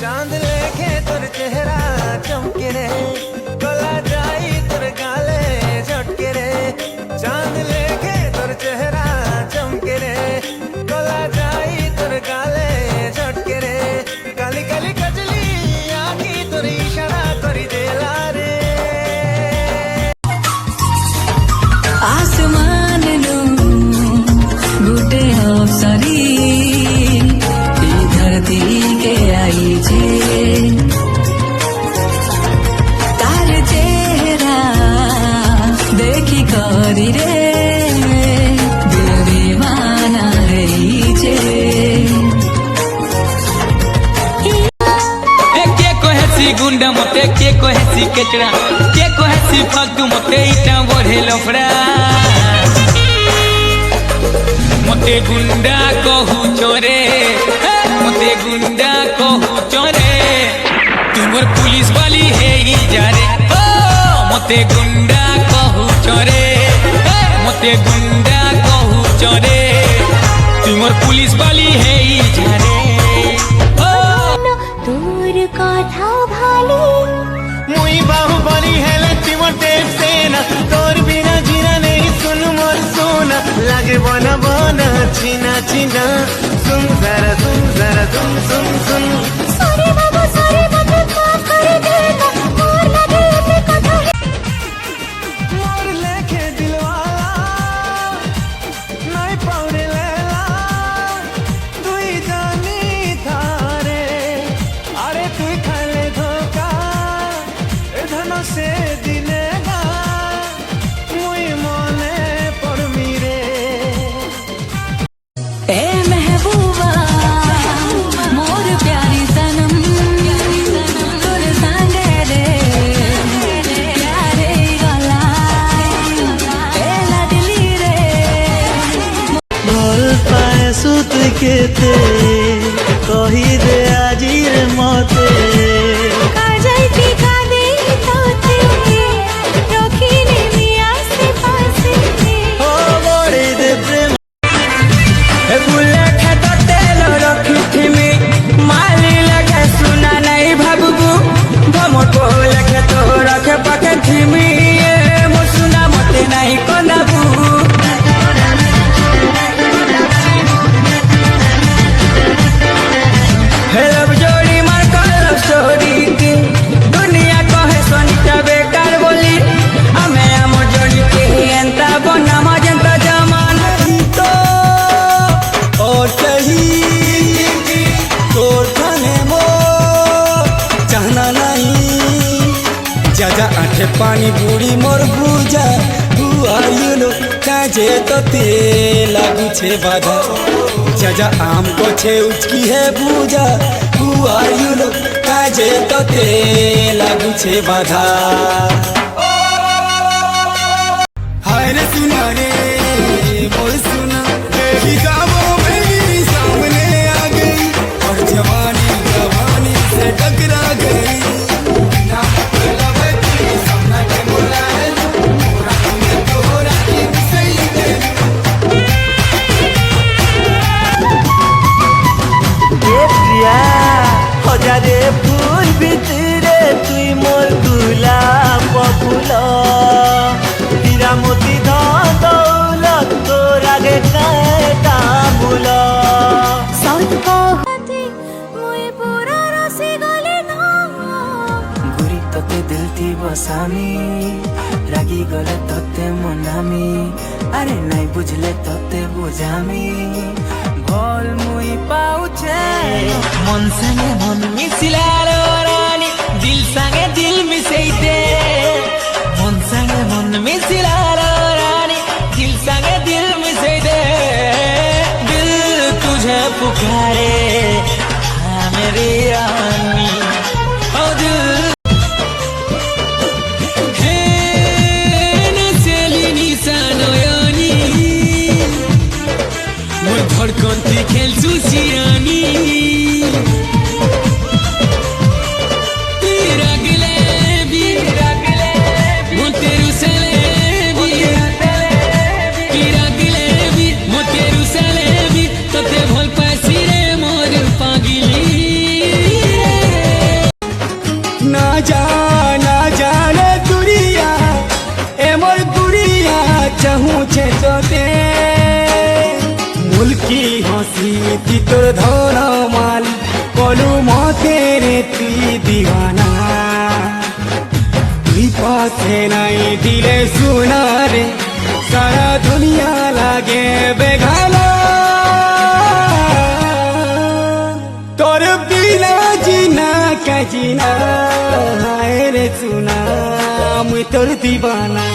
चांद लेके तोर चेहरा चमके रे गला जाई तोर गाले झटके रे चांद लेके तोर चेहरा चमके रे गला जाई तोर गाले झटके रे काली काली कजली आखी तोर इशारा करी देला रे आसमान नो गुटे अवसरी धरती के आई छे तार चेहरा देखी करी रे दिल दीवाना रही छे के कहेसी गुंडा मते के कहेसी केचड़ा के कहेसी फालतू मते इटा बढ़े लफड़ा मते गुंडा कहू चोरे मते गुंडा कहू चोरे तुमर पुलिस वाली है ही जा रे मते गुंडा कहू चोरे मते गुंडा कहू चोरे तुमर पुलिस वाली है ही जा रे তোর কথা ভালো मुई बाहुबली हेले तिमर देव सेना तोर बिना जीना नहीं सुन मोर सोना लागे बना बना चीना चीना सुन जरा सुन सुन সরে বাবু মাফ করে দে না মোর লাগে এতে কথা मोर लेके दिलवाला नहीं पाउरे लेला दुई जानी थारे अरे तू खाले धोखा धन से दिले ना मुई मने पर मिरे ए महबूबा मोर प्यारी सनम तोर संगे रे प्यारे गला ए लाडली रे भल पाए सुत केते कही दे आजिर मते কাজাইতি কাঁদে তোতে রখিনে মিয়াসে পাশে ओ बड़ी दे प्रेम बुलेट है तो तेल रखी थी में माली लगे सुना नहीं भाबू भमो को लगे तो रखे पके थी में मो सुना मते नहीं कोनाबू हेलो जोड़ी मार कल स्टोरी की दुनिया कहे सोनिटा बेकार बोली हमें हम जोड़ी के एंता बना मजंता जमाना तो और कहीं तोर थाने मो चाहना नहीं जा आठे पानी बुड़ी मोर बुझा बुआयुनो काजे तो ते लागू छे बाधा जा आम को छे उचकी है बुझा बुआयुनो काजे तो ते लागू छे बाधा हाय रे सुना रे मोर सुना ही गावों मेरी सामने आ गई और जवानी से टकरा गई हजारे फूल भितरे तुई मोर गुलाब फूल हीरा मोती धन दौलत तोर आगे काटा मूल সত কথাতে মই পুরা রসে গলে না गुरी तोते दिल थी बसामी रागी गले तोते मनामी अरे नहीं बुझले तोते बुझामी भोल मुई पाउछे मन संगे मन मिसिलारो रानी दिल संगे दिल मिसैते मन संगे मन मिसिलारो रानी दिल संगे दिल मिसैते दिल तुझे पुकारे हाँ मेरी रानी ओ दिल हे नसेली निसानयनी मोर धड़कनती खेलछु सिरानी मोतेरु सेले হসি তুই তোর ধন মালি কলু মতে রে তুই দিওয়ানা তুই পাশে নাই দিলে সোনারে সারা দুনিয়া লাগে বেগানা তোর বিনা জিনা কাজিনা হায় রে সোনা মুই তোর দিবানা